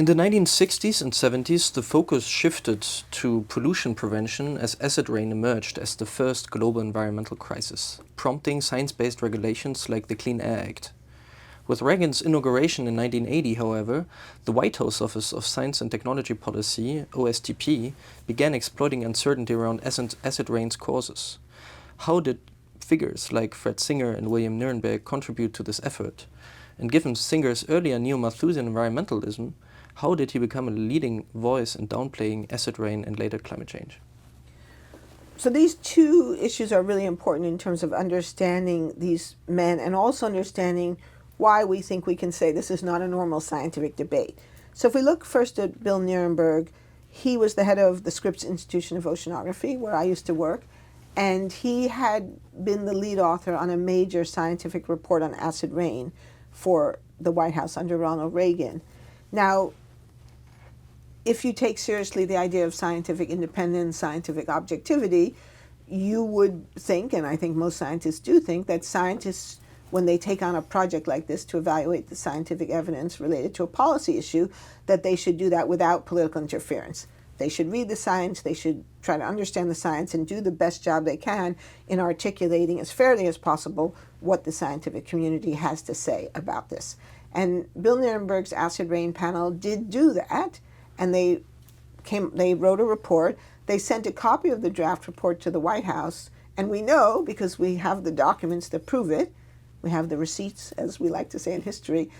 the 1960s and 70s, the focus shifted to pollution prevention as acid rain emerged as the first global environmental crisis, prompting science-based regulations like the Clean Air Act. With Reagan's inauguration in 1980, however, the White House Office of Science and Technology Policy, OSTP, began exploiting uncertainty around acid rain's causes. How did figures like Fred Singer and William Nierenberg contribute to this effort? And given Singer's earlier neo-Malthusian environmentalism, how did he become a leading voice in downplaying acid rain and later climate change? So these two issues are really important in terms of understanding these men and also understanding why we think we can say this is not a normal scientific debate. So if we look first at Bill Nierenberg, he was the head of the Scripps Institution of Oceanography, where I used to work, and he had been the lead author on a major scientific report on acid rain for the White House under Ronald Reagan. Now, if you take seriously the idea of scientific independence, scientific objectivity, you would think, and I think most scientists do think, that scientists, when they take on a project like this to evaluate the scientific evidence related to a policy issue, that they should do that without political interference. They should read the science, they should try to understand the science and do the best job they can in articulating as fairly as possible what the scientific community has to say about this. And Bill Nierenberg's acid rain panel did do that, and they wrote a report. They sent a copy of the draft report to the White House, and we know, because we have the documents that prove it, we have the receipts, as we like to say in history,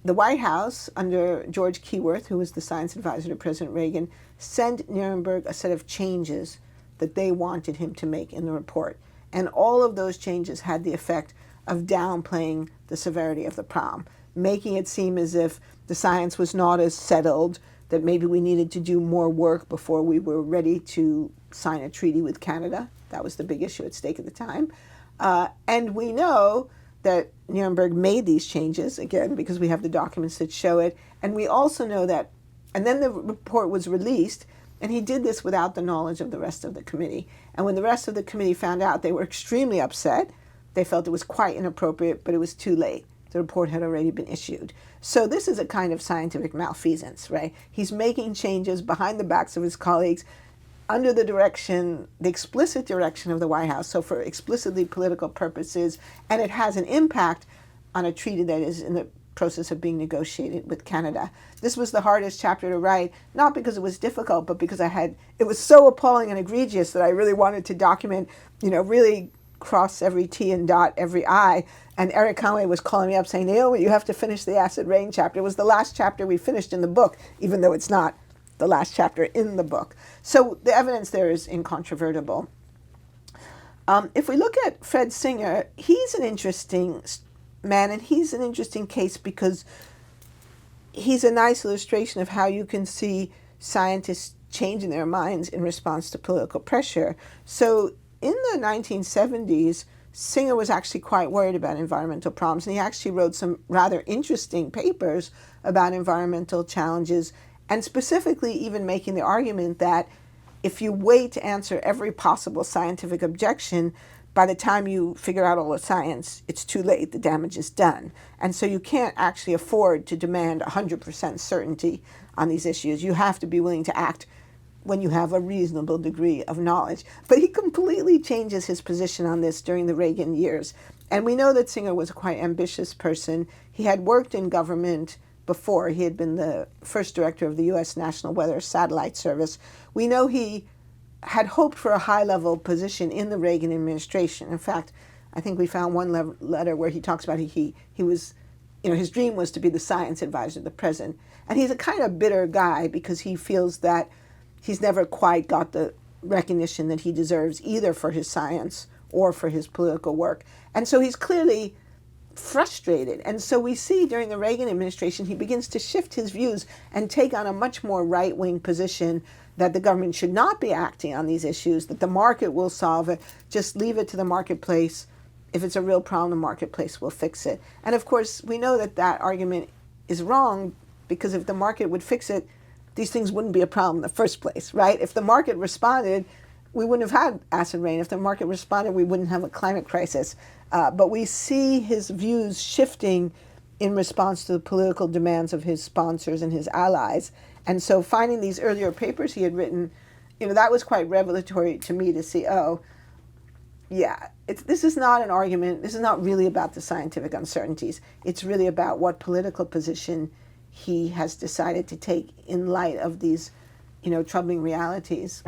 the White House, under George Keyworth, who was the science advisor to President Reagan, sent Nierenberg a set of changes that they wanted him to make in the report. And all of those changes had the effect of downplaying the severity of the problem, making it seem as if the science was not as settled, that maybe we needed to do more work before we were ready to sign a treaty with Canada. That was the big issue at stake at the time. And we know that Nierenberg made these changes, again, because we have the documents that show it. And we also know that, and then the report was released, and he did this without the knowledge of the rest of the committee. And when the rest of the committee found out, they were extremely upset. They felt it was quite inappropriate, but it was too late. The report had already been issued. So this is a kind of scientific malfeasance, right? He's making changes behind the backs of his colleagues under the direction, the explicit direction of the White House, so for explicitly political purposes, and it has an impact on a treaty that is in the process of being negotiated with Canada. This was the hardest chapter to write, not because it was difficult, but because it was so appalling and egregious that I really wanted to document, really cross every T and dot every I. And Eric Conway was calling me up saying, Naomi, you have to finish the acid rain chapter. It was the last chapter we finished in the book, even though it's not the last chapter in the book. So the evidence there is incontrovertible. If we look at Fred Singer, he's an interesting man, and he's an interesting case because he's a nice illustration of how you can see scientists changing their minds in response to political pressure. So in the 1970s, Singer was actually quite worried about environmental problems, and he actually wrote some rather interesting papers about environmental challenges, and specifically even making the argument that if you wait to answer every possible scientific objection, by the time you figure out all the science, it's too late, the damage is done. And so you can't actually afford to demand 100% certainty on these issues. You have to be willing to act when you have a reasonable degree of knowledge. But he completely changes his position on this during the Reagan years. And we know that Singer was a quite ambitious person. He had worked in government before. He had been the first director of the U.S. National Weather Satellite Service. We know he had hoped for a high-level position in the Reagan administration. In fact, I think we found one letter where he talks about he was, his dream was to be the science advisor to the president. And he's a kind of bitter guy because he feels that he's never quite got the recognition that he deserves, either for his science or for his political work. And so he's clearly frustrated. And so we see during the Reagan administration, he begins to shift his views and take on a much more right-wing position that the government should not be acting on these issues, that the market will solve it, just leave it to the marketplace. If it's a real problem, the marketplace will fix it. And of course, we know that that argument is wrong, because if the market would fix it, these things wouldn't be a problem in the first place, right? If the market responded, we wouldn't have had acid rain. If the market responded, we wouldn't have a climate crisis. But we see his views shifting in response to the political demands of his sponsors and his allies. And so finding these earlier papers he had written, that was quite revelatory to me to see, oh, yeah, this is not an argument. This is not really about the scientific uncertainties. It's really about what political position he has decided to take in light of these, troubling realities.